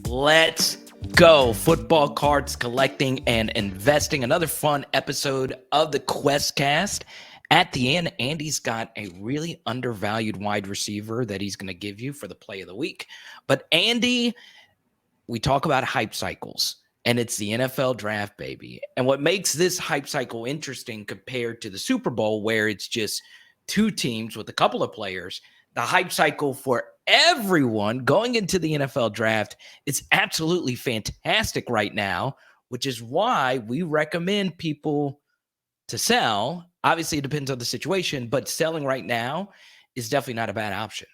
Let's go. Football cards collecting and investing. Another fun episode of the QuestCast. At the end, Andy's got a really undervalued wide receiver that he's going to give you for the play of the week. But Andy, we talk about hype cycles, and it's the NFL draft, baby. And what makes this hype cycle interesting compared to the Super Bowl, where it's just two teams with a couple of players, the hype cycle for everyone going into the NFL draft is absolutely fantastic right now, which is why we recommend people to sell. Obviously, it depends on the situation, but selling right now is definitely not a bad option.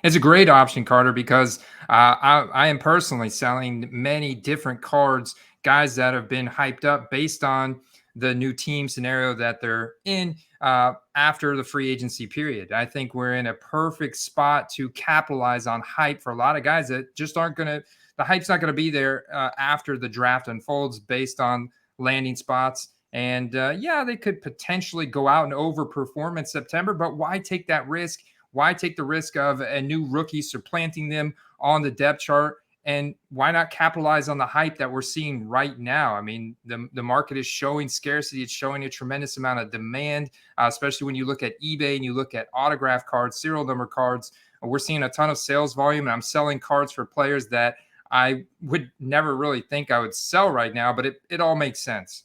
It's a great option, Carter, because I am personally selling many different cards, guys that have been hyped up based on the new team scenario that they're in after the free agency period. I think we're in a perfect spot to capitalize on hype for a lot of guys that just aren't going to, the hype's not going to be there after the draft unfolds based on landing spots. And yeah, they could potentially go out and overperform in September, but why take that risk? Why take the risk of a new rookie supplanting them on the depth chart? And why not capitalize on the hype that we're seeing right now? I mean, the market is showing scarcity. It's showing a tremendous amount of demand, especially when you look at eBay and you look at autograph cards, serial number cards. We're seeing a ton of sales volume, and I'm selling cards for players that I would never really think I would sell right now, but it all makes sense.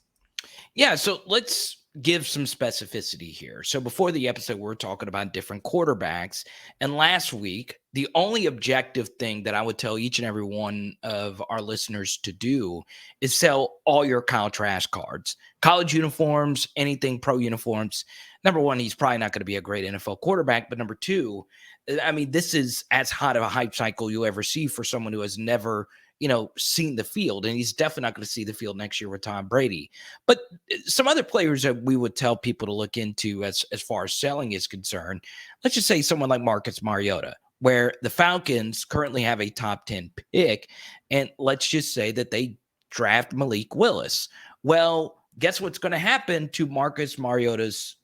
Yeah, so let's give some specificity here. So before the episode, we're talking about different quarterbacks. And last week, the only objective thing that I would tell each and every one of our listeners to do is sell all your Kyle Trask cards. College uniforms, anything pro uniforms. Number one, he's probably not going to be a great NFL quarterback. But number two, I mean, this is as hot of a hype cycle you'll ever see for someone who has never seen the field, and he's definitely not going to see the field next year with Tom Brady. But some other players that we would tell people to look into as far as selling is concerned, let's just say someone like Marcus Mariota, where the Falcons currently have a top 10 pick, and let's just say that they draft Malik Willis. Well, guess what's going to happen to Marcus Mariota's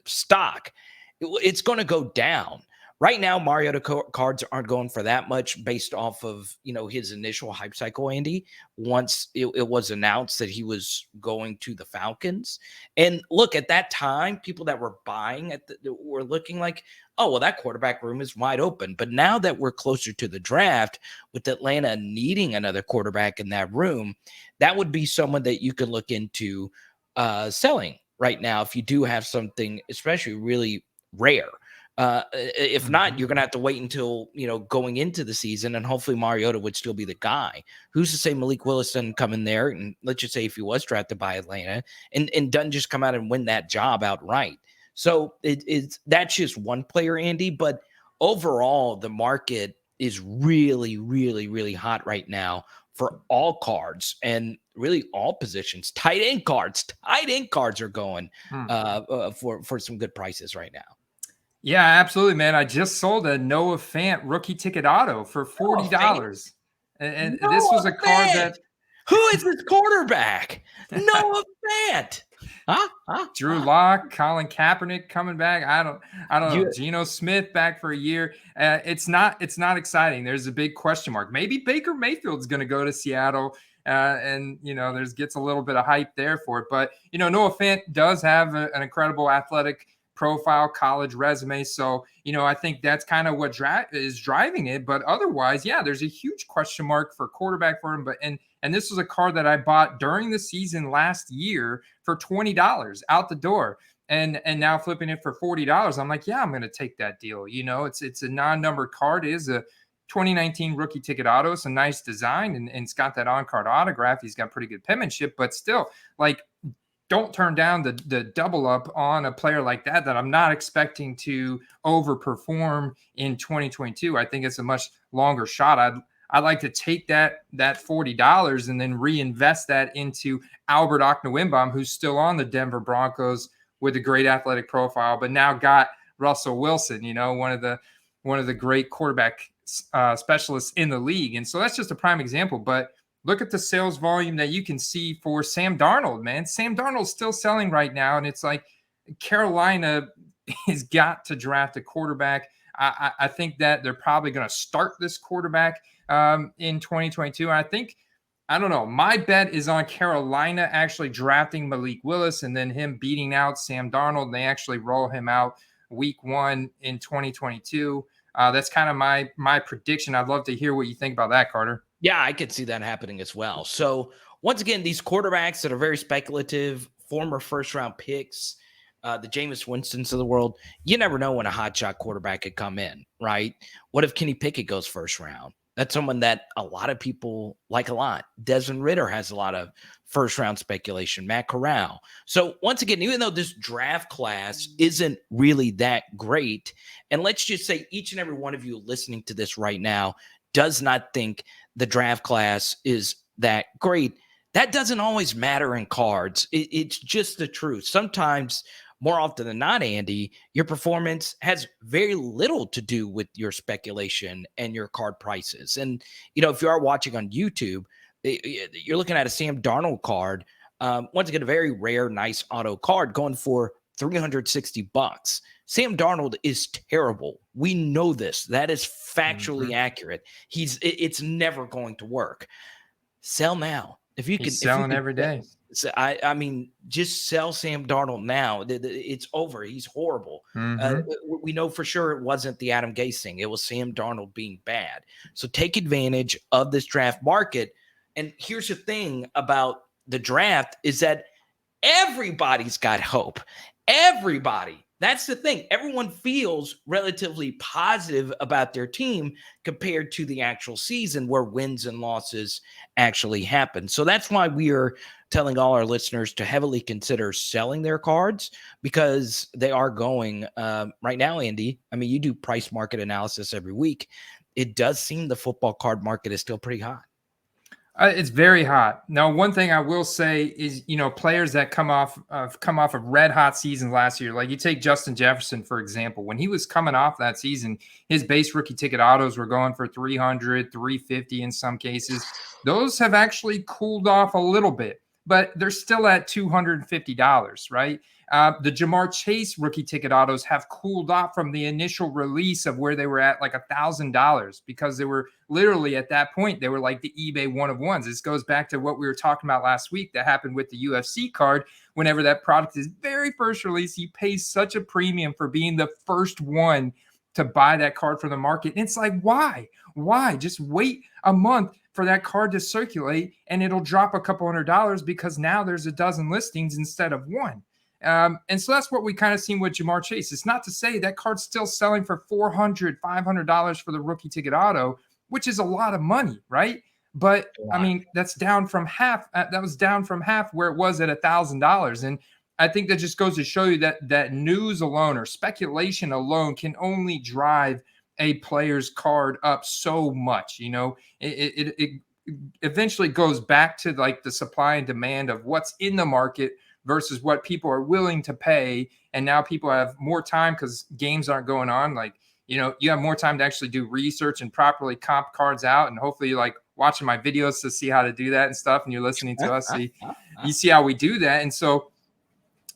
stock? It's going to go down. Right now, Mariota cards aren't going for that much based off of, his initial hype cycle, Andy, once it was announced that he was going to the Falcons. And look, at that time, people that were buying were looking like, oh, well, that quarterback room is wide open. But now that we're closer to the draft, with Atlanta needing another quarterback in that room, that would be someone that you could look into selling right now if you do have something, especially really rare. If not, you're going to have to wait until, going into the season, and hopefully Mariota would still be the guy. Who's to say Malik Willis doesn't come in there, and let's just say if he was drafted by Atlanta and doesn't just come out and win that job outright. So that's just one player, Andy, but overall the market is really, really, really hot right now for all cards and really all positions. Tight end cards are going for some good prices right now. Yeah, absolutely, man. I just sold a Noah Fant rookie ticket auto for $40. And this was a card that... Who is this quarterback? Noah Fant. Drew Lock, Colin Kaepernick coming back. I don't know. Geno Smith back for a year. It's not exciting. There's a big question mark. Maybe Baker Mayfield's going to go to Seattle. And there's gets a little bit of hype there for it. But Noah Fant does have an incredible athletic profile, college resume. So, I think that's kind of what is driving it. But otherwise, yeah, there's a huge question mark for quarterback for him. But and this was a card that I bought during the season last year for $20 out the door. And now flipping it for $40. I'm like, yeah, I'm going to take that deal. It's a non-numbered card. It is a 2019 rookie ticket auto. It's a nice design, and it's got that on-card autograph. He's got pretty good penmanship, but still, like, don't turn down the double up on a player like that I'm not expecting to overperform in 2022. I think it's a much longer shot. I'd like to take that $40 and then reinvest that into Albert Okwuegbunam, who's still on the Denver Broncos with a great athletic profile, but now got Russell Wilson, one of the great quarterback specialists in the league. And so that's just a prime example. But look at the sales volume that you can see for Sam Darnold, man. Sam Darnold's still selling right now, and it's like Carolina has got to draft a quarterback. I think that they're probably going to start this quarterback in 2022. And I don't know. My bet is on Carolina actually drafting Malik Willis and then him beating out Sam Darnold. And they actually roll him out week 1 in 2022. That's kind of my prediction. I'd love to hear what you think about that, Carter. Yeah, I could see that happening as well. So once again, these quarterbacks that are very speculative, former first-round picks, the Jameis Winstons of the world, you never know when a hotshot quarterback could come in, right? What if Kenny Pickett goes first round? That's someone that a lot of people like a lot. Desmond Ridder has a lot of first-round speculation, Matt Corral. So once again, even though this draft class isn't really that great, and let's just say each and every one of you listening to this right now does not think the draft class is that great, that doesn't always matter in cards. It's just the truth. Sometimes, more often than not, Andy, your performance has very little to do with your speculation and your card prices. And, if you are watching on YouTube, you're looking at a Sam Darnold card. Once again, a very rare, nice auto card going for $360. Sam Darnold is terrible. We know this. That is factually accurate. It's never going to work. Sell now. If you can, selling every day. I mean, just sell Sam Darnold now. It's over. He's horrible. We know for sure it wasn't the Adam Gase thing. It was Sam Darnold being bad. So take advantage of this draft market. And here's the thing about the draft is that everybody's got hope. Everybody. That's the thing. Everyone feels relatively positive about their team compared to the actual season where wins and losses actually happen. So that's why we are telling all our listeners to heavily consider selling their cards because they are going right now, Andy. I mean, you do price market analysis every week. It does seem the football card market is still pretty hot. It's very hot. Now, one thing I will say is, players that come off of red hot seasons last year, like you take Justin Jefferson, for example, when he was coming off that season, his base rookie ticket autos were going for 300, 350 in some cases. Those have actually cooled off a little bit, but they're still at $250, right? The Jamar Chase rookie ticket autos have cooled off from the initial release of where they were at like $1,000 because they were literally at that point, they were like the eBay one of ones. This goes back to what we were talking about last week that happened with the UFC card. Whenever that product is very first release, you pay such a premium for being the first one to buy that card from the market. And it's like, why? Just wait a month for that card to circulate and it'll drop a couple $100 because now there's a dozen listings instead of one. And so that's what we kind of seen with Jamar Chase. It's not to say that card's still selling for $400, $500 for the rookie ticket auto, which is a lot of money, right? But I mean, that's down from half. That was down from half where it was at $1,000. And I think that just goes to show you that news alone or speculation alone can only drive a player's card up so much. It eventually goes back to like the supply and demand of what's in the market versus what people are willing to pay. And now people have more time because games aren't going on. Like, you have more time to actually do research and properly comp cards out. And hopefully you're like watching my videos to see how to do that and stuff. And you're listening to us. You see how we do that. And so,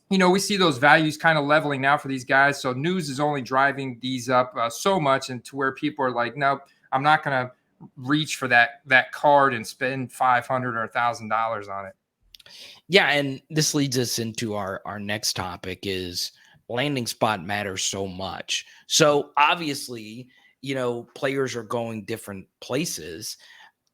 we see those values kind of leveling now for these guys. So news is only driving these up so much and to where people are like, nope, I'm not going to reach for that card and spend $500 or $1,000 on it. Yeah, and this leads us into our next topic is landing spot matters so much. So obviously, players are going different places.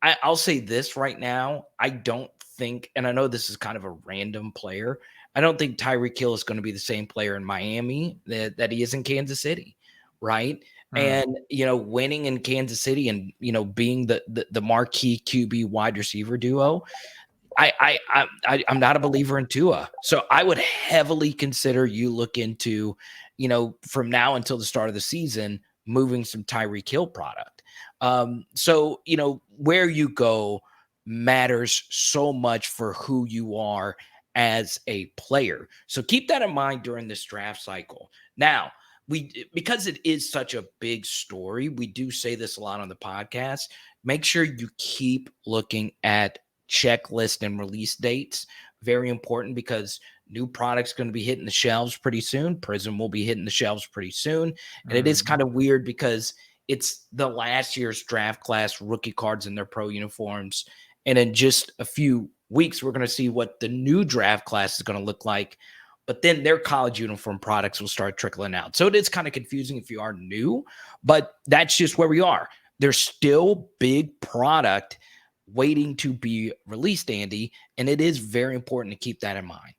I'll say this right now. I don't think, and I know this is kind of a random player, I don't think Tyreek Hill is going to be the same player in Miami that he is in Kansas City, right? And, winning in Kansas City and, being the marquee QB wide receiver duo, I'm not a believer in Tua. So I would heavily consider you look into, from now until the start of the season, moving some Tyreek Hill product. So, where you go matters so much for who you are as a player. So keep that in mind during this draft cycle. Now, because it is such a big story, we do say this a lot on the podcast. Make sure you keep looking at checklist and release dates. Very important because new products going to be hitting the shelves pretty soon. Prizm will be hitting the shelves pretty soon. And it is kind of weird because it's the last year's draft class rookie cards in their pro uniforms. And in just a few weeks, we're going to see what the new draft class is going to look like. But then their college uniform products will start trickling out. So it is kind of confusing if you are new, but that's just where we are. There's still big product waiting to be released, Andy, and it is very important to keep that in mind.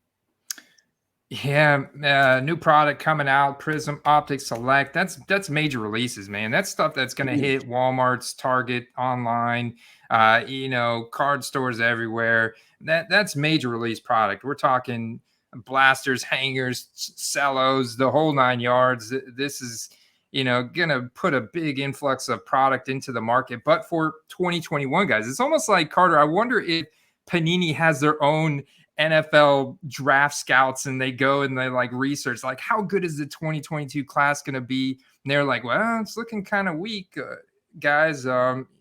Yeah, new product coming out, Prizm Optic Select. That's major releases, man. That's stuff that's going to hit Walmart's, Target, online, card stores everywhere. That's major release product. We're talking blasters, hangers, cellos, the whole 9 yards. This is going to put a big influx of product into the market. But for 2021, guys, it's almost like, Carter, I wonder if Panini has their own NFL draft scouts and they go and they like research, like, how good is the 2022 class going to be? And they're like, well, it's looking kind of weak, guys.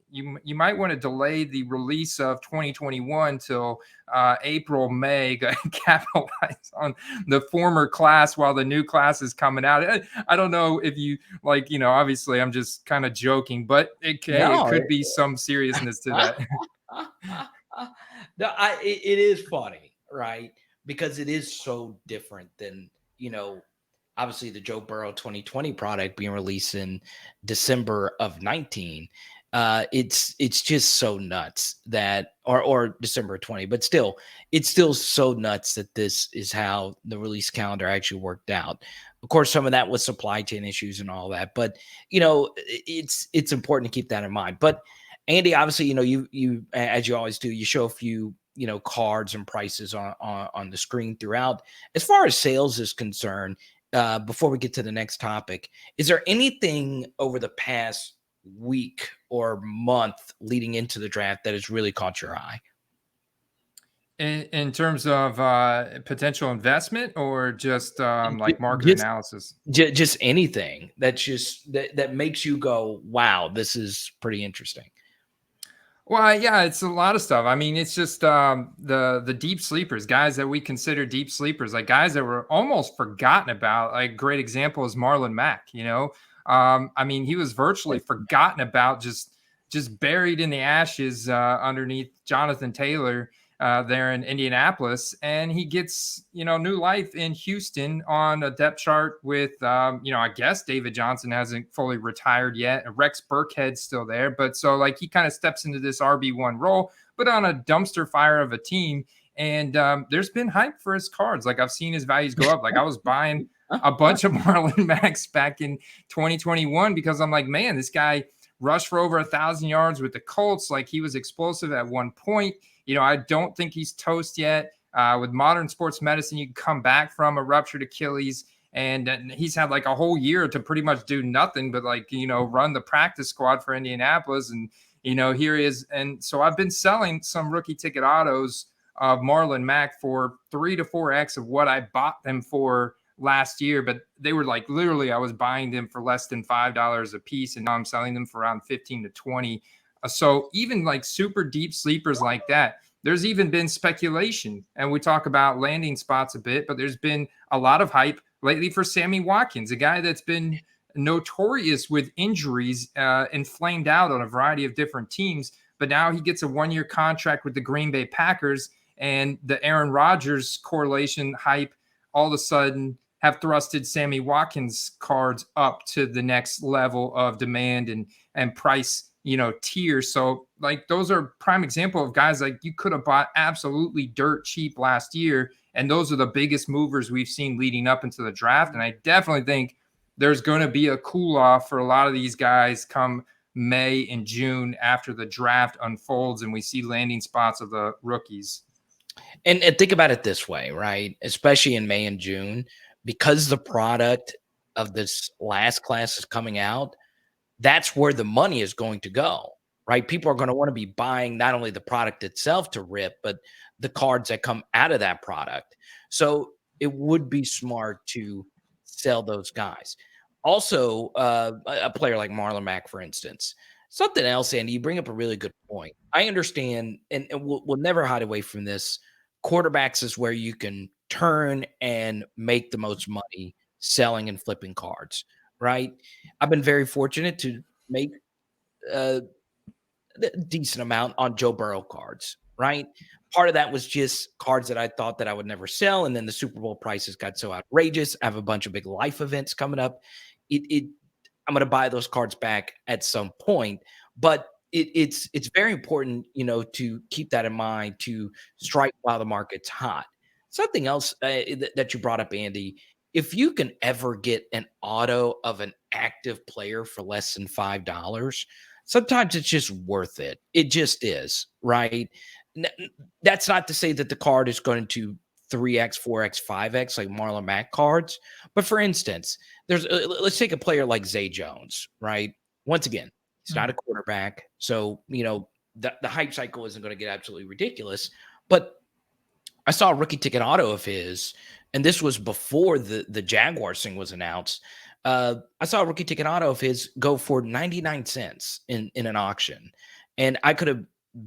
You might want to delay the release of 2021 till April, May, capitalize on the former class while the new class is coming out. I don't know if you obviously I'm just kind of joking, but it could be some seriousness to that. No, it is funny, right? Because it is so different than, obviously the Joe Burrow 2020 product being released in December of 19. It's just so nuts that, or December 20, but still, it's still so nuts that this is how the release calendar actually worked out. Of course, some of that was supply chain issues and all that, but it's important to keep that in mind. But Andy, obviously, you as you always do, you show a few cards and prices on the screen throughout. As far as sales is concerned, before we get to the next topic, is there anything over the past week or month leading into the draft that has really caught your eye? In terms of potential investment, or just like market analysis? Just anything that makes you go, wow, this is pretty interesting. Well, yeah, it's a lot of stuff. I mean, it's just the deep sleepers, guys that we consider deep sleepers, like guys that were almost forgotten about. Like, great example is Marlon Mack. I mean, he was virtually forgotten about, just buried in the ashes underneath Jonathan Taylor there in Indianapolis, and he gets new life in Houston on a depth chart with I guess David Johnson hasn't fully retired yet, Rex Burkhead's still there, but so like he kind of steps into this RB1 role, but on a dumpster fire of a team. And there's been hype for his cards. Like, I've seen his values go up. Like, I was buying a bunch of Marlon Macks back in 2021 because I'm like, man, this guy rushed for over 1,000 yards with the Colts. Like, he was explosive at one point. I don't think he's toast yet. With modern sports medicine, you can come back from a ruptured Achilles, and he's had like a whole year to pretty much do nothing but run the practice squad for Indianapolis. And, here he is. And so I've been selling some rookie ticket autos of Marlon Mack for 3 to 4x of what I bought them for last year, but they were like, literally, I was buying them for less than $5 a piece, and now I'm selling them for around 15 to 20. So even like super deep sleepers like that, there's even been speculation, and we talk about landing spots a bit, but there's been a lot of hype lately for Sammy Watkins, a guy that's been notorious with injuries and flamed out on a variety of different teams. But now he gets a 1-year contract with the Green Bay Packers, and the Aaron Rodgers correlation hype all of a sudden have thrusted Sammy Watkins cards up to the next level of demand and price tier. So like, those are prime example of guys like you could have bought absolutely dirt cheap last year, and those are the biggest movers we've seen leading up into the draft. And I definitely think there's going to be a cool off for a lot of these guys come May and June after the draft unfolds and we see landing spots of the rookies. And think about it this way, right? Especially in May and June, because the product of this last class is coming out, that's where the money is going to go, right? People are going to want to be buying not only the product itself to rip, but the cards that come out of that product. So it would be smart to sell those guys. Also, a player like Marlon Mack, for instance. Something else, Andy, you bring up a really good point. I understand, and we'll never hide away from this. Quarterbacks is where you can turn and make the most money selling and flipping cards, right? I've been very fortunate to make a decent amount on Joe Burrow cards, right? Part of that was just cards that I thought that I would never sell, and then the Super Bowl prices got so outrageous. I have a bunch of big life events coming up. It I'm going to buy those cards back at some point, but it's very important, to keep that in mind, to strike while the market's hot. Something else that you brought up, Andy, if you can ever get an auto of an active player for less than $5, sometimes it's just worth it. It just is, right? That's not to say that the card is going to 3x, 4x, 5x like Marlon Mack cards. But for instance, let's take a player like Zay Jones, right? Once again, he's not a quarterback. So, the hype cycle isn't going to get absolutely ridiculous. But I saw a rookie ticket auto of his, and this was before the Jaguars thing was announced. I saw a rookie ticket auto of his go for 99 cents in an auction, and I could have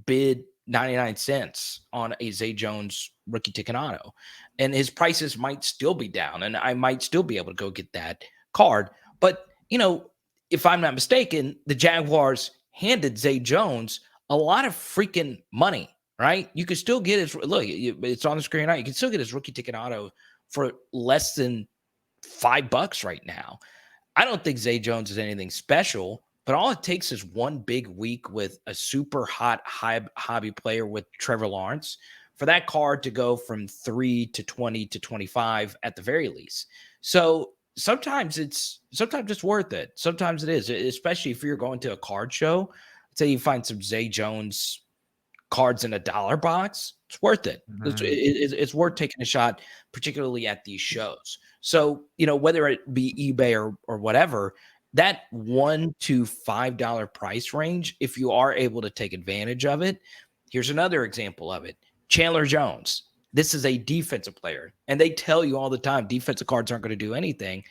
bid 99 cents on a Zay Jones rookie ticket auto, and his prices might still be down, and I might still be able to go get that card. But if I'm not mistaken, the Jaguars handed Zay Jones a lot of freaking money. Right? You could still get his look. It's on the screen now. You can still get his rookie ticket auto for less than $5 right now. I don't think Zay Jones is anything special, but all it takes is one big week with a super hot hobby player with Trevor Lawrence for that card to go from 3 to 20 to 25 at the very least. So sometimes it's worth it. Sometimes it is, especially if you're going to a card show. Say you find some Zay Jones cards in a dollar box, it's worth it. It's worth taking a shot, particularly at these shows. So, whether it be eBay or whatever, that $1 to $5 price range, if you are able to take advantage of it, here's another example of it. Chandler Jones. This is a defensive player, and they tell you all the time defensive cards aren't going to do anything.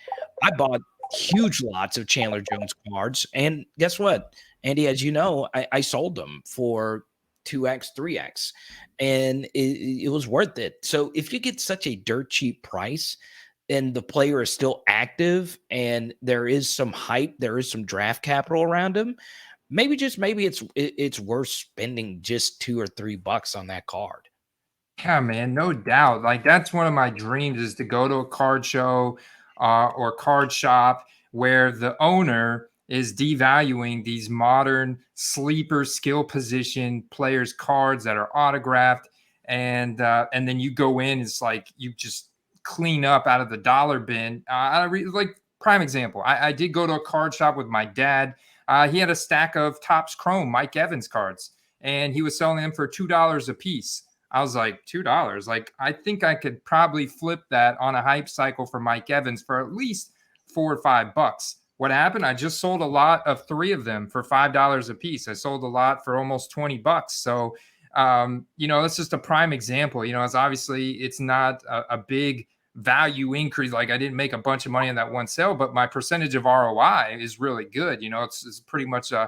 I bought huge lots of Chandler Jones cards, and guess what, Andy? As you know, I sold them for 2x, 3x, and it was worth it. So if you get such a dirt cheap price and the player is still active and there is some hype, there is some draft capital around him, maybe it's worth spending just $2 or $3 on that card. Yeah, man, no doubt. Like that's one of my dreams is to go to a card show or card shop where the owner is devaluing these modern sleeper skill position players' cards that are autographed, and then you go in, it's like you just clean up out of the dollar bin. Like prime example, I did go to a card shop with my dad. He had a stack of Topps Chrome Mike Evans cards, and he was selling them for $2 a piece. I was like, $2? Like, I think I could probably flip that on a hype cycle for Mike Evans for at least $4 or $5. What happened? I just sold a lot of 3 of them for $5 a piece. I sold a lot for almost $20. So, that's just a prime example. It's obviously it's not a big value increase. Like I didn't make a bunch of money on that one sale, but my percentage of ROI is really good. It's pretty much a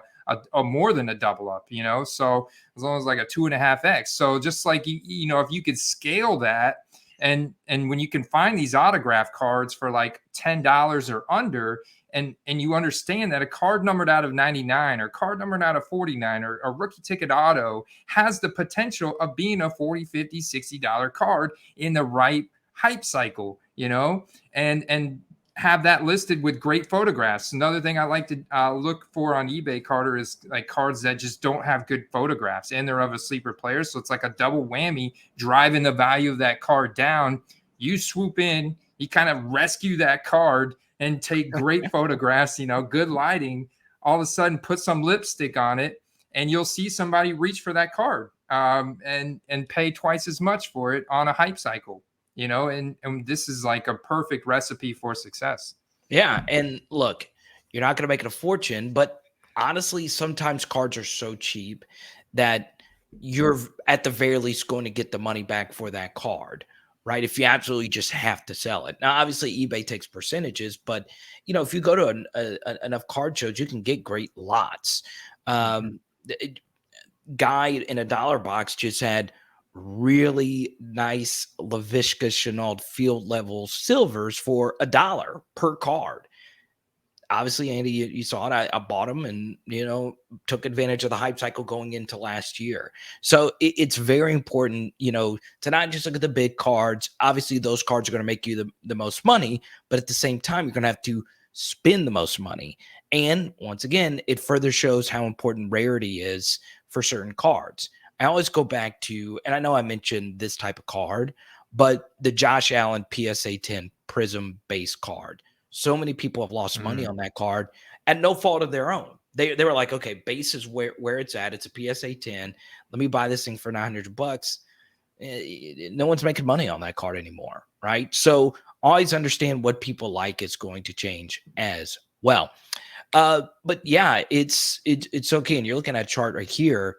more than a double up, so as long as like a 2.5x. So just like, if you could scale that and when you can find these autograph cards for like $10 or under, and you understand that a card numbered out of 99 or card numbered out of 49 or a rookie ticket auto has the potential of being a $40, $50, $60 card in the right hype cycle, and have that listed with great photographs. Another thing I like to look for on eBay, Carter, is like cards that just don't have good photographs and they're of a sleeper player. So it's like a double whammy, driving the value of that card down. You swoop in, you kind of rescue that card and take great photographs, good lighting, all of a sudden put some lipstick on it and you'll see somebody reach for that card and pay twice as much for it on a hype cycle. And this is like a perfect recipe for success. Yeah. And look, you're not going to make it a fortune, but honestly, sometimes cards are so cheap that you're at the very least going to get the money back for that card, right? If you absolutely just have to sell it. Now, obviously, eBay takes percentages, but if you go to enough card shows, you can get great lots. Guy in a dollar box just had really nice Lavishka Chenault field level silvers for $1 per card. Obviously, Andy, you saw it. I bought them and, took advantage of the hype cycle going into last year. So it's very important, to not just look at the big cards. Obviously, those cards are going to make you the most money, but at the same time, you're going to have to spend the most money. And once again, it further shows how important rarity is for certain cards. I always go back to, and I know I mentioned this type of card, but the Josh Allen PSA 10 Prizm base card. So many people have lost money on that card at no fault of their own. They were like, okay, base is where it's at. It's a PSA 10. Let me buy this thing for $900. No one's making money on that card anymore, right? So always understand what people like is going to change as well. But yeah, it's okay. And you're looking at a chart right here.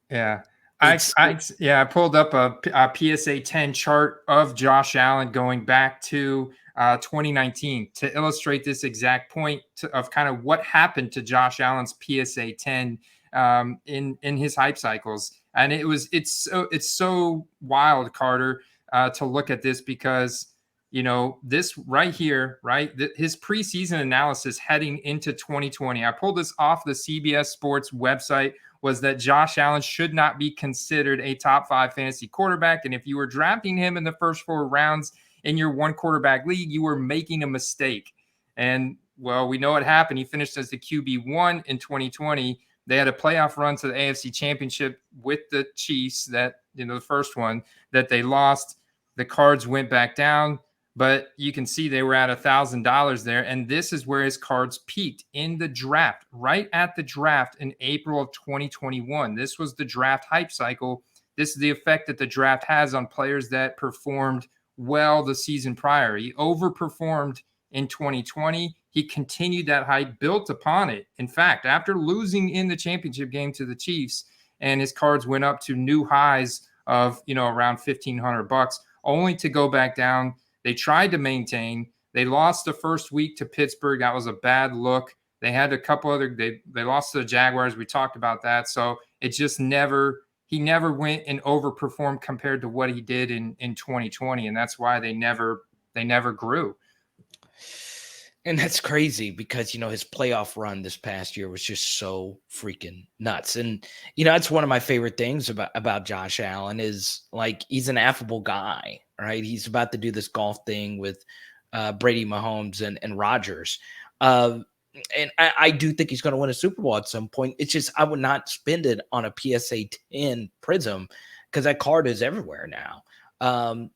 Yeah. I pulled up a PSA 10 chart of Josh Allen going back to 2019 to illustrate this exact point of kind of what happened to Josh Allen's PSA 10 in his hype cycles. And it's so wild, Carter, to look at this because, this right here, right? His preseason analysis heading into 2020. I pulled this off the CBS Sports website. Was that Josh Allen should not be considered a top 5 fantasy quarterback. And if you were drafting him in the first 4 rounds in your 1 quarterback league, you were making a mistake. And, well, we know what happened. He finished as the QB1 in 2020. They had a playoff run to the AFC Championship with the Chiefs, that, the first one that they lost. The cards went back down. But you can see they were at $1,000 there. And this is where his cards peaked in the draft, right at the draft in April of 2021. This was the draft hype cycle. This is the effect that the draft has on players that performed well the season prior. He overperformed in 2020. He continued that hype, built upon it. In fact, after losing in the championship game to the Chiefs, and his cards went up to new highs of, around $1,500, only to go back down. They tried to maintain. They lost the first week to Pittsburgh. That was a bad look. They had a couple other. They lost to the Jaguars. We talked about that. So it just he never went and overperformed compared to what he did in 2020, and that's why they never grew. And that's crazy because, his playoff run this past year was just so freaking nuts. And, that's one of my favorite things about Josh Allen is, like, he's an affable guy, right? He's about to do this golf thing with Brady, Mahomes, and Rodgers. And I do think he's going to win a Super Bowl at some point. It's just I would not spend it on a PSA 10 Prizm because that card is everywhere now.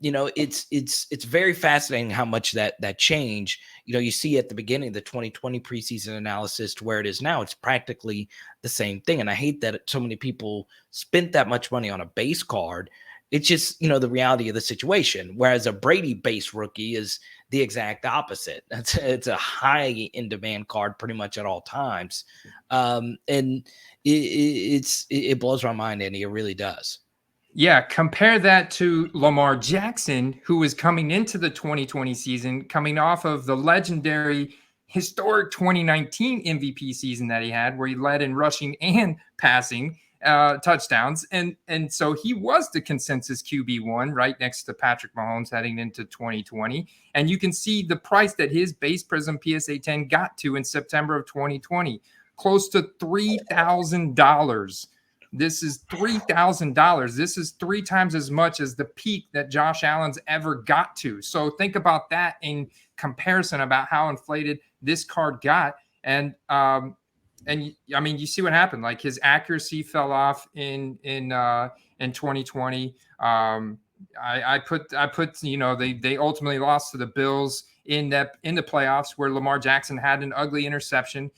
It's very fascinating how much that change, you see at the beginning of the 2020 preseason analysis to where it is now. It's practically the same thing. And I hate that so many people spent that much money on a base card. It's just, the reality of the situation. Whereas a Brady base rookie is the exact opposite. It's a high in demand card pretty much at all times. And it blows my mind, Andy. It really does. Yeah, compare that to Lamar Jackson, who was coming into the 2020 season, coming off of the legendary, historic 2019 MVP season that he had, where he led in rushing and passing touchdowns. And so he was the consensus QB1 right next to Patrick Mahomes heading into 2020. And you can see the price that his base Prizm PSA 10 got to in September of 2020, close to $3,000. This is $3,000. This is 3 times as much as the peak that Josh Allen's ever got to. So think about that in comparison about how inflated this card got. And I mean, you see what happened. Like, his accuracy fell off in 2020. I put they ultimately lost to the Bills in the playoffs, where Lamar Jackson had an ugly interception.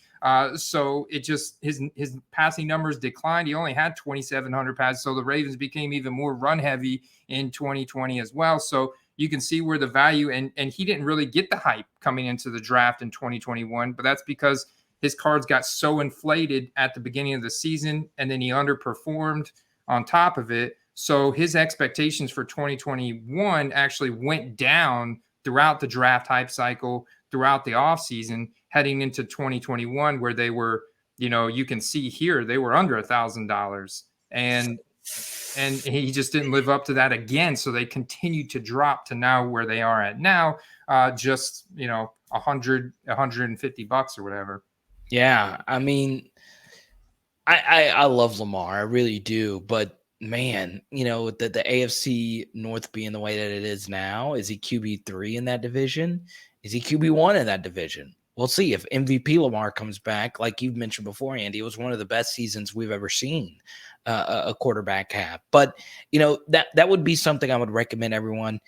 So it just his passing numbers declined. He only had 2,700 passes. So the Ravens became even more run heavy in 2020 as well. So you can see where the value, and he didn't really get the hype coming into the draft in 2021, but that's because his cards got so inflated at the beginning of the season, and then he underperformed on top of it. So his expectations for 2021 actually went down throughout the draft hype cycle, throughout the offseason, heading into 2021, where they were, you can see here, they were under $1,000. And and he just didn't live up to that again. So they continued to drop to now where they are at now, just, you know, $150 or whatever. Yeah, I mean, I love Lamar, I really do, but man, you know, the AFC North being the way that it is now, is he QB3 in that division? Is he QB1 in that division? We'll see. If MVP Lamar comes back, like you've mentioned before, Andy, it was one of the best seasons we've ever seen a quarterback have. But you know, that would be something I would recommend everyone.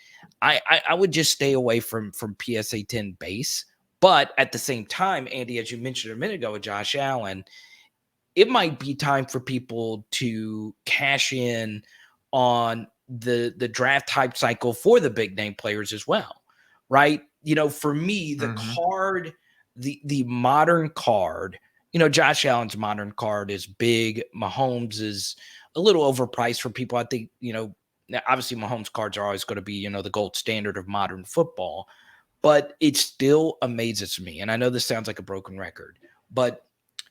I would just stay away from PSA 10 base. But at the same time, Andy, as you mentioned a minute ago with Josh Allen, it might be time for people to cash in on the draft hype cycle for the big name players as well, right? You know, for me, the card, the modern card, you know, Josh Allen's modern card is big. Mahomes is a little overpriced for people. I think, you know, obviously Mahomes cards are always going to be, you know, the gold standard of modern football, but it still amazes me. And I know this sounds like a broken record, but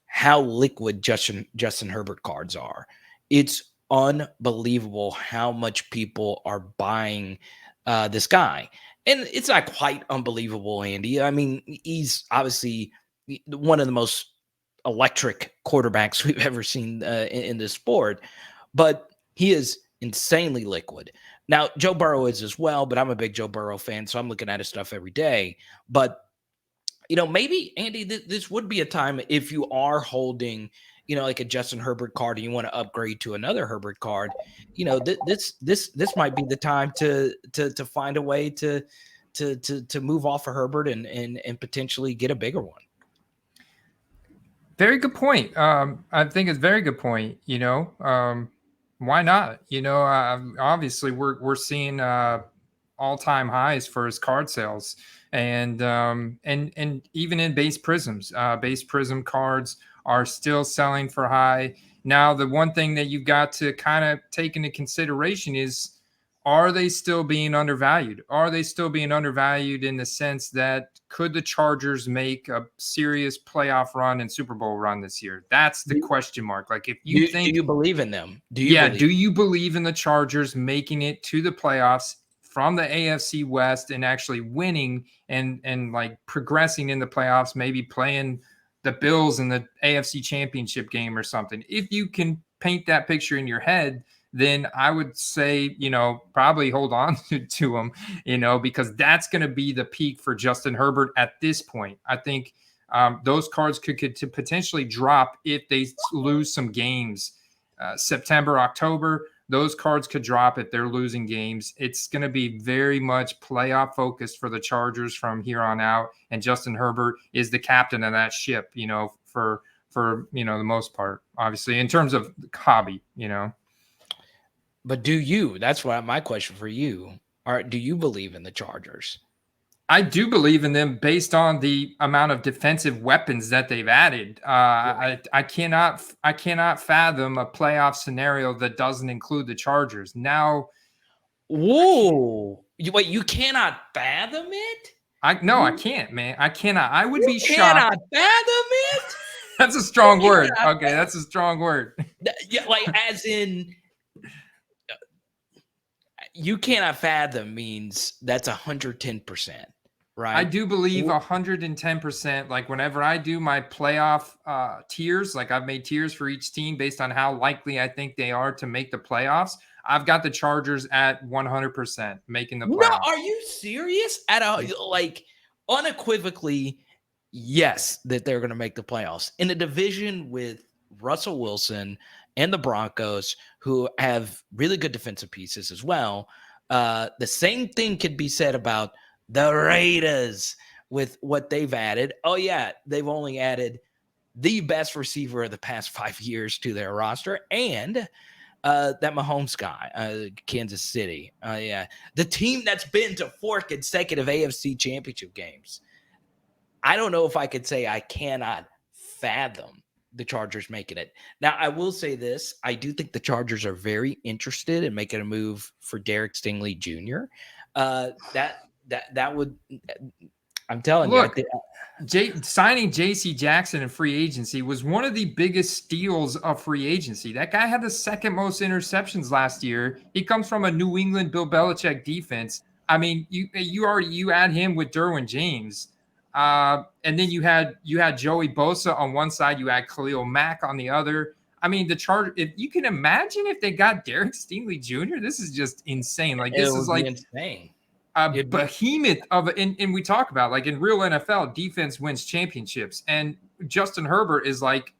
how liquid Justin Herbert cards are. It's unbelievable how much people are buying this guy. And it's not quite unbelievable, Andy. I mean, he's obviously one of the most electric quarterbacks we've ever seen in this sport, but he is insanely liquid. Now, Joe Burrow is as well, but I'm a big Joe Burrow fan, so I'm looking at his stuff every day. But you know, maybe Andy, this would be a time if you are holding, you know, like a Justin Herbert card and you want to upgrade to another Herbert card. You know, this might be the time to find a way to move off of Herbert and potentially get a bigger one. Very good point. I think it's a very good point. You know, why not? You know, obviously we're seeing all-time highs for his card sales, and even in base prisms, base prism cards are still selling for high. Now, the one thing that you've got to kind of take into consideration is, are they still being undervalued? Are they still being undervalued in the sense that could the Chargers make a serious playoff run and Super Bowl run this year? That's the question mark. Like, if you think, do you believe in them? do you believe in the Chargers making it to the playoffs from the AFC West and actually winning and like progressing in the playoffs, maybe playing the Bills in the AFC Championship game or something? If you can paint that picture in your head, then I would say, you know, probably hold on to him, you know, because that's going to be the peak for Justin Herbert at this point. I think those cards could to potentially drop if they lose some games. September, October, those cards could drop if they're losing games. It's going to be very much playoff focused for the Chargers from here on out. And Justin Herbert is the captain of that ship, you know, for you know, the most part, obviously, in terms of hobby, you know. But do you? That's what my question for you. Do you believe in the Chargers? I do believe in them based on the amount of defensive weapons that they've added. I cannot fathom a playoff scenario that doesn't include the Chargers. Now, whoa! Wait, you cannot fathom it? I can't, man. I cannot. I would be shocked. Cannot fathom it? That's a strong word. Okay, that's a strong word. Yeah, like as in you cannot fathom means that's 110%, right? I do believe 110%. Like whenever I do my playoff tiers, like I've made tiers for each team based on how likely I think they are to make the playoffs. I've got the Chargers at 100% making the playoffs. No, are you serious? At a like unequivocally, yes, that they're going to make the playoffs in a division with Russell Wilson and the Broncos, who have really good defensive pieces as well. The same thing could be said about the Raiders with what they've added. Oh, yeah, they've only added the best receiver of the past 5 years to their roster, and that Mahomes guy, Kansas City. Yeah, the team that's been to 4 consecutive AFC championship games. I don't know if I could say I cannot fathom the Chargers making it. Now, I will say this. I do think the Chargers are very interested in making a move for Derek Stingley Jr. That would I'm telling you, I Look, think signing J.C. Jackson in free agency was one of the biggest steals of free agency. That guy had the second most interceptions last year. He comes from a New England Bill Belichick defense. I mean, you add him with Derwin James, and then you had Joey Bosa on one side, you had Khalil Mack on the other. I mean, the Chargers. If you can imagine if they got Derek Stingley Jr., this is just insane. Like it this is would be like insane. a It'd be, behemoth of and we talk about like in real NFL, defense wins championships. And Justin Herbert is like,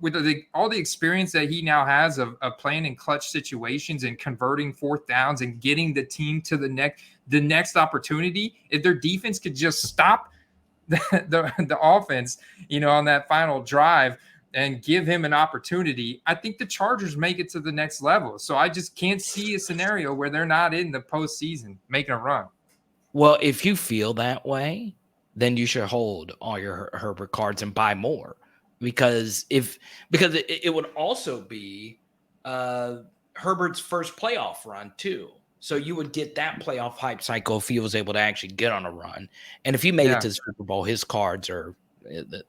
with all the experience that he now has of playing in clutch situations and converting fourth downs and getting the team to the next opportunity. If their defense could just stop the offense, on that final drive and give him an opportunity, I think the Chargers make it to the next level. So I just can't see a scenario where they're not in the postseason making a run. well, if you feel that way, then you should hold all your Herbert cards and buy more, because it would also be Herbert's first playoff run too. So you would get that playoff hype cycle if he was able to actually get on a run, and if he made it to the Super Bowl, his cards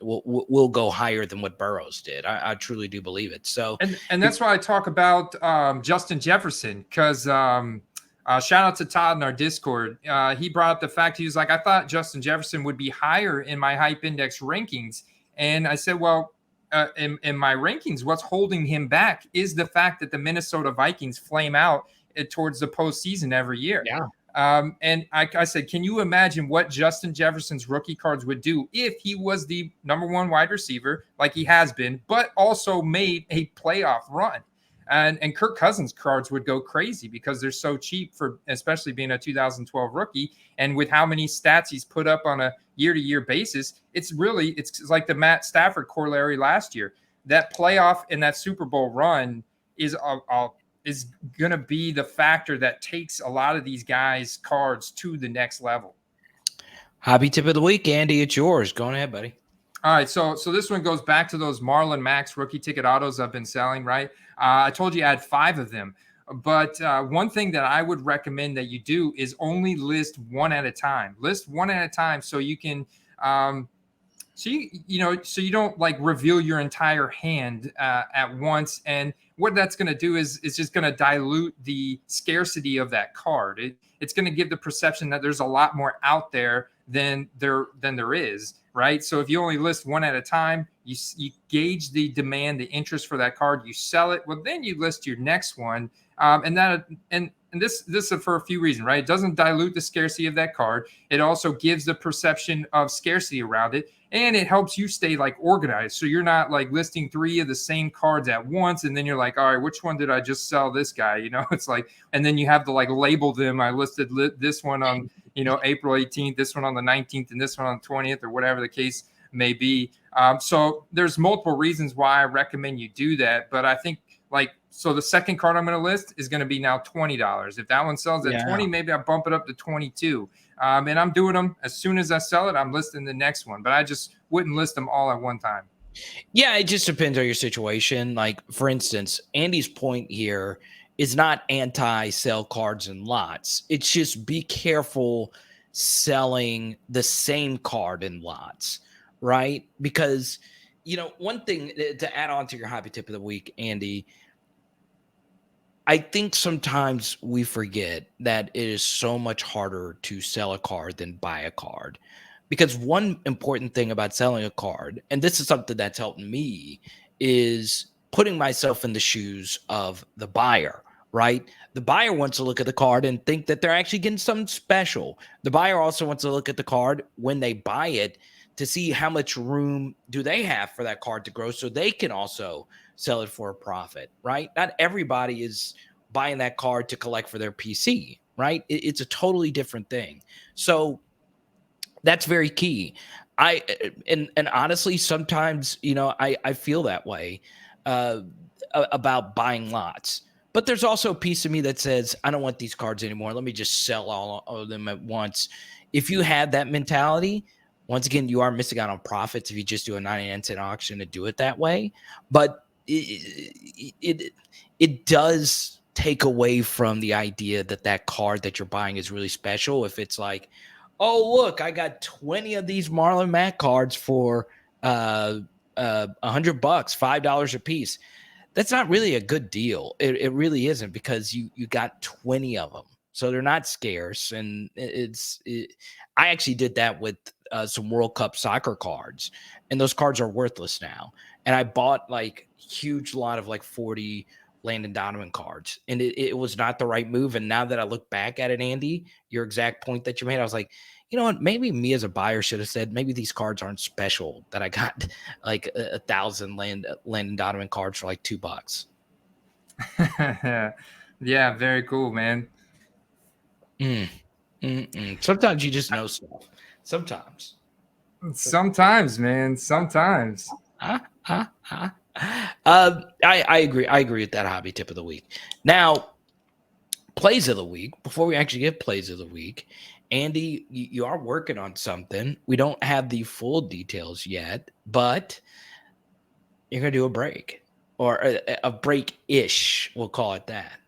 will go higher than what Burrows did. I truly do believe it. So and that's why I talk about Justin Jefferson, because shout out to Todd in our Discord. He brought up the fact, he was like, I thought Justin Jefferson would be higher in my hype index rankings. And I said, well, in my rankings, what's holding him back is the fact that the Minnesota Vikings flame out towards the postseason every year. Yeah. And I said, can you imagine what Justin Jefferson's rookie cards would do if he was the number one wide receiver, like he has been, but also made a playoff run? And Kirk Cousins cards would go crazy because they're so cheap, for especially being a 2012 rookie. And with how many stats he's put up on a year-to-year basis, it's like the Matt Stafford corollary last year. That playoff and that Super Bowl run is going to be the factor that takes a lot of these guys' cards to the next level. Hobby tip of the week, Andy, it's yours. Go ahead, buddy. All right, so this one goes back to those Marlon Max rookie ticket autos I've been selling, right? I told you I had 5 of them, but one thing that I would recommend that you do is only list one at a time. List one at a time so you can, so you don't like reveal your entire hand at once. And what that's going to do is it's just going to dilute the scarcity of that card. It's going to give the perception that there's a lot more out there than there is. Right. So if you only list one at a time, you gauge the demand, the interest for that card, you sell it. Well, then you list your next one. And this is for a few reasons, right? It doesn't dilute the scarcity of that card. It also gives the perception of scarcity around it. And it helps you stay like organized. So you're not like listing 3 of the same cards at once. And then you're like, all right, which one did I just sell this guy? It's like, and then you have to like label them. I listed this one on, April 18th, this one on the 19th, and this one on the 20th, or whatever the case may be. So there's multiple reasons why I recommend you do that. But I think so the second card I'm going to list is going to be now $20. If that one sells at 20, maybe I bump it up to 22. And I'm doing them as soon as I sell it, I'm listing the next one, but I just wouldn't list them all at one time. Yeah, it just depends on your situation. Like, for instance, Andy's point here is not anti-sell cards and lots. It's just be careful selling the same card in lots, right? Because, one thing to add on to your hobby tip of the week, Andy, I think sometimes we forget that it is so much harder to sell a card than buy a card. Because one important thing about selling a card, and this is something that's helped me, is putting myself in the shoes of the buyer, right? The buyer wants to look at the card and think that they're actually getting something special. The buyer also wants to look at the card when they buy it to see how much room do they have for that card to grow so they can also sell it for a profit, right? Not everybody is buying that card to collect for their PC, right? It's a totally different thing. So that's very key. And honestly, sometimes, I feel that way about buying lots. But there's also a piece of me that says, I don't want these cards anymore. Let me just sell all of them at once. If you have that mentality, once again, you are missing out on profits if you just do a 99-cent auction to do it that way. But it does take away from the idea that card that you're buying is really special. If it's like, oh, look, I got 20 of these Marlon Mack cards for $100, $5 a piece. That's not really a good deal. It really isn't, because you got 20 of them. So they're not scarce. And I actually did that with some World Cup soccer cards, and those cards are worthless now. And I bought like huge lot of like 40 Landon Donovan cards, and it was not the right move. And now that I look back at it, Andy, your exact point that you made, I was like, you know what? Maybe me as a buyer should have said, maybe these cards aren't special, that I got like 1,000 Landon Donovan cards for like $2. Yeah, very cool, man. Sometimes you just know stuff. Sometimes, man. Sometimes. I agree. I agree with that hobby tip of the week. Now, plays of the week. Before we actually get plays of the week, Andy, you are working on something. We don't have the full details yet, but you're gonna do a break, or a break-ish. We'll call it that.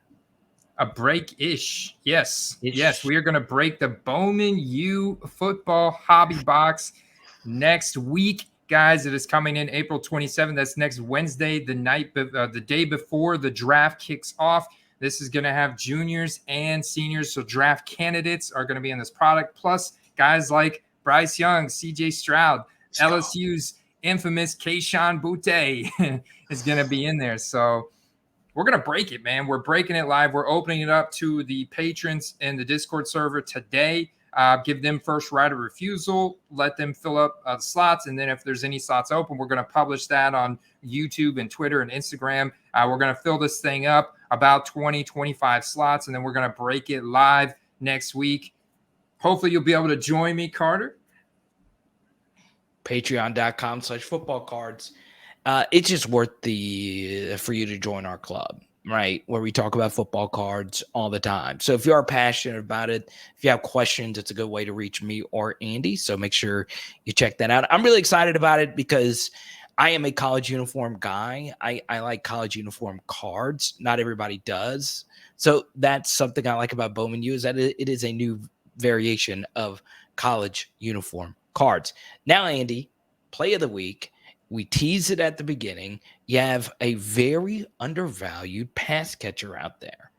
A break-ish. Yes. Ish. Yes. We are going to break the Bowman U football hobby box next week, guys. It is coming in April 27th. That's next Wednesday, the day before the draft kicks off. This is going to have juniors and seniors. So draft candidates are going to be in this product. Plus guys like Bryce Young, CJ Stroud, LSU's infamous Keyshawn Butte is going to be in there. So we're going to break it, man. We're breaking it live. We're opening it up to the patrons in the Discord server today. Give them first right of refusal. Let them fill up the slots. And then if there's any slots open, we're going to publish that on YouTube and Twitter and Instagram. We're going to fill this thing up, about 20, 25 slots. And then we're going to break it live next week. Hopefully you'll be able to join me, Carter. Patreon.com/football cards. It's just worth for you to join our club, right? Where we talk about football cards all the time. So if you are passionate about it, if you have questions, it's a good way to reach me or Andy. So make sure you check that out. I'm really excited about it because I am a college uniform guy. I like college uniform cards. Not everybody does. So that's something I like about Bowman U, is that it is a new variation of college uniform cards. Now, Andy, play of the week. We tease it at the beginning. You have a very undervalued pass catcher out there.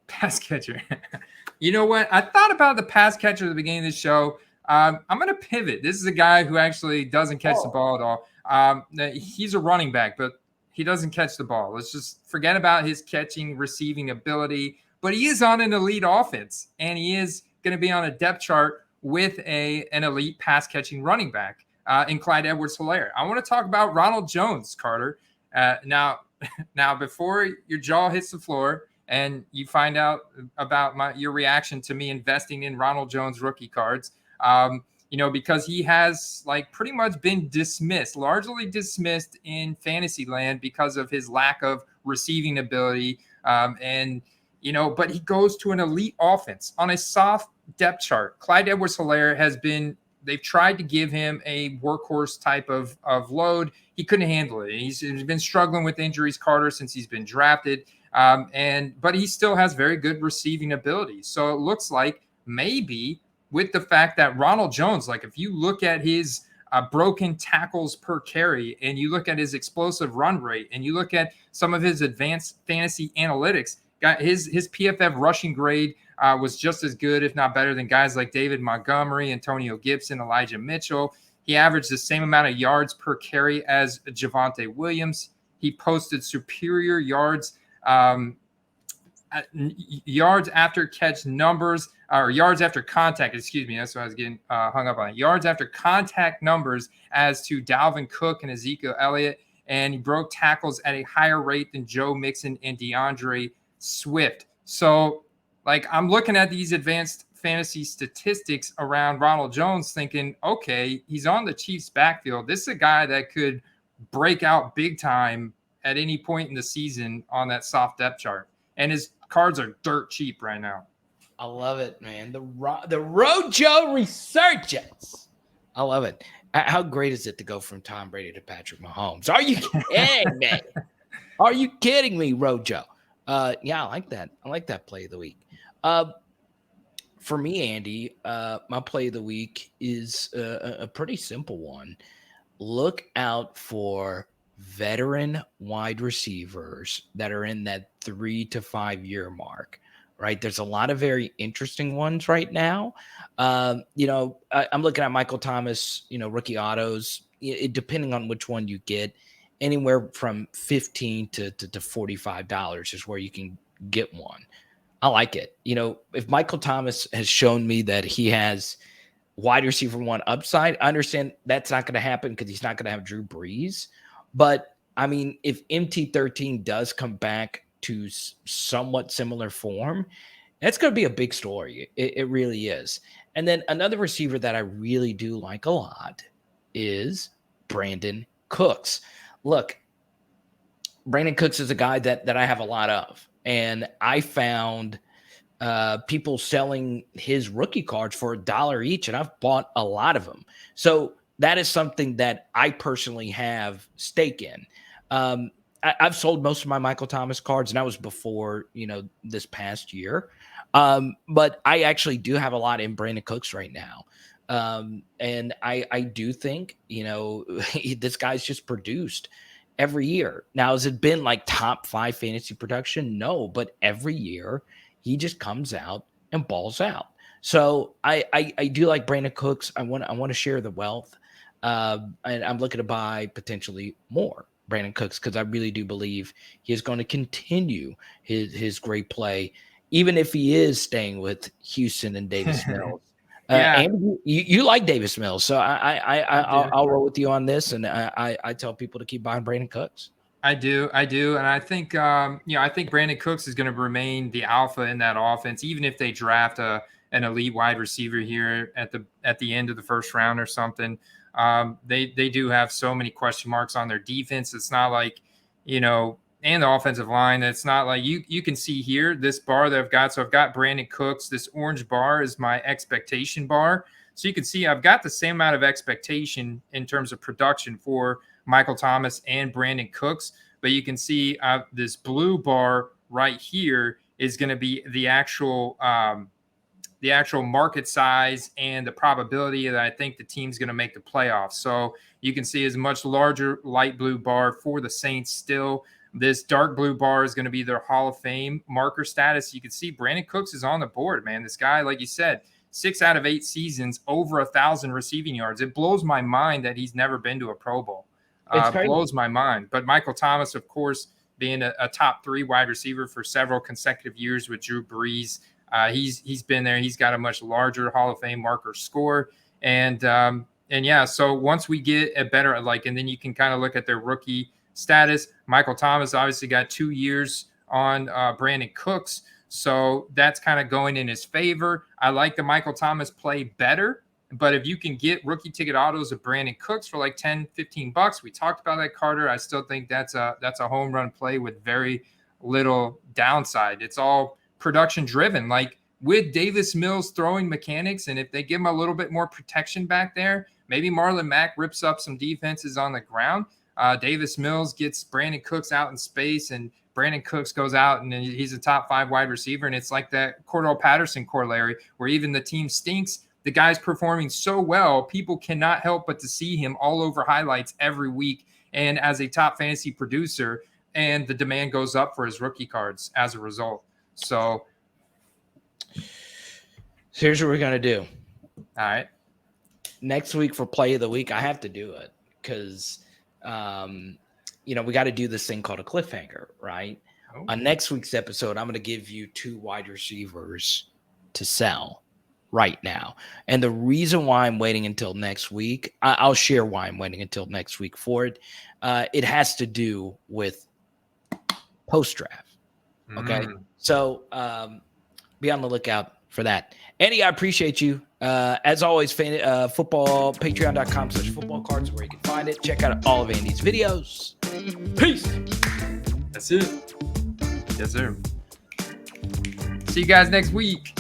Pass catcher. You know what? I thought about the pass catcher at the beginning of the show. I'm going to pivot. This is a guy who actually doesn't catch the ball at all. He's a running back, but he doesn't catch the ball. Let's just forget about his catching, receiving ability. But he is on an elite offense, and he is going to be on a depth chart with an elite pass catching running back. In Clyde Edwards-Helaire. I want to talk about Ronald Jones, Carter. Now, before your jaw hits the floor and you find out about your reaction to me investing in Ronald Jones rookie cards, because he has like pretty much been largely dismissed in fantasy land because of his lack of receiving ability. But he goes to an elite offense on a soft depth chart. Clyde Edwards-Helaire has been. They've tried to give him a workhorse type of load. He couldn't handle it. He's been struggling with injuries, Carter, since he's been drafted. But he still has very good receiving ability. So it looks like maybe with the fact that Ronald Jones, like if you look at his broken tackles per carry and you look at his explosive run rate and you look at some of his advanced fantasy analytics, his PFF rushing grade was just as good, if not better, than guys like David Montgomery, Antonio Gibson, Elijah Mitchell. He averaged the same amount of yards per carry as Javonte Williams. He posted superior yards after catch numbers, or yards after contact, excuse me. That's what I was getting hung up on. Yards after contact numbers as to Dalvin Cook and Ezekiel Elliott. And he broke tackles at a higher rate than Joe Mixon and DeAndre Swift. So, I'm looking at these advanced fantasy statistics around Ronald Jones thinking, okay, he's on the Chiefs backfield. This is a guy that could break out big time at any point in the season on that soft depth chart. And his cards are dirt cheap right now. I love it, man. The Rojo resurgence. I love it. How great is it to go from Tom Brady to Patrick Mahomes? Are you kidding me? Are you kidding me, Rojo? Yeah, I like that. I like that play of the week. for me, Andy, my play of the week is a pretty simple one. Look out for veteran wide receivers that are in that 3 to 5 year mark, right? There's a lot of very interesting ones right now. I'm looking at Michael Thomas, rookie autos, depending on which one you get, anywhere from $15 to $45 is where you can get one. I like it. If Michael Thomas has shown me that he has wide receiver one upside, I understand that's not going to happen because he's not going to have Drew Brees. But I mean, if MT13 does come back to somewhat similar form, that's going to be a big story. It really is. And then another receiver that I really do like a lot is Brandon Cooks. Look, Brandon Cooks is a guy that I have a lot of. And I found people selling his rookie cards for $1 each, and I've bought a lot of them. So that is something that I personally have stake in. I've sold most of my Michael Thomas cards, and that was before, this past year. But I actually do have a lot in Brandon Cooks right now. And I do think, this guy's just produced every year. Now, has it been like top 5 fantasy production? No, but every year he just comes out and balls out. So I do like Brandon Cooks. I want to share the wealth. And I'm looking to buy potentially more Brandon Cooks because I really do believe he is going to continue his great play, even if he is staying with Houston and Davis Mills. And you like Davis Mills, so I'll roll with you on this, and I tell people to keep buying Brandon Cooks. I do, and I think I think Brandon Cooks is going to remain the alpha in that offense, even if they draft an elite wide receiver here at the end of the first round or something. They do have so many question marks on their defense. It's not like, and the offensive line. It's not like you can see here this bar that I've got. So I've got Brandon Cooks. This orange bar is my expectation bar. So you can see I've got the same amount of expectation in terms of production for Michael Thomas and Brandon Cooks. But you can see this blue bar right here is going to be the actual market size and the probability that I think the team's going to make the playoffs. So you can see is a much larger light blue bar for the Saints still. This dark blue bar is going to be their Hall of Fame marker status. You can see Brandon Cooks is on the board, man. This guy, like you said, 6 out of 8 seasons, over 1,000 receiving yards. It blows my mind that he's never been to a Pro Bowl. Blows my mind. But Michael Thomas, of course, being a top 3 wide receiver for several consecutive years with Drew Brees, he's been there. He's got a much larger Hall of Fame marker score. And so once we get a better, and then you can kind of look at their rookie status. Michael Thomas obviously got 2 years on Brandon Cooks. So that's kind of going in his favor. I like the Michael Thomas play better, but if you can get rookie ticket autos of Brandon Cooks for like $10-15, we talked about that, Carter. I still think that's a home run play with very little downside. It's all production driven, like with Davis Mills throwing mechanics. And if they give him a little bit more protection back there, maybe Marlon Mack rips up some defenses on the ground. Davis Mills gets Brandon Cooks out in space, and Brandon Cooks goes out and he's a top 5 wide receiver. And it's like that Cordell Patterson corollary where even the team stinks. The guy's performing so well, people cannot help but to see him all over highlights every week. And as a top fantasy producer, and the demand goes up for his rookie cards as a result. So here's what we're going to do. All right. Next week for play of the week, I have to do it because we got to do this thing called a cliffhanger, right? Oh. On next week's episode, I'm going to give you 2 wide receivers to sell right now. And the reason why I'm waiting until next week, I'll share why I'm waiting until next week for it. It has to do with post-draft. Okay. So be on the lookout for that. Andy, I appreciate you. As always, football, patreon.com/football cards where you can find it. Check out all of Andy's videos. Peace. That's it. Yes, sir. See you guys next week.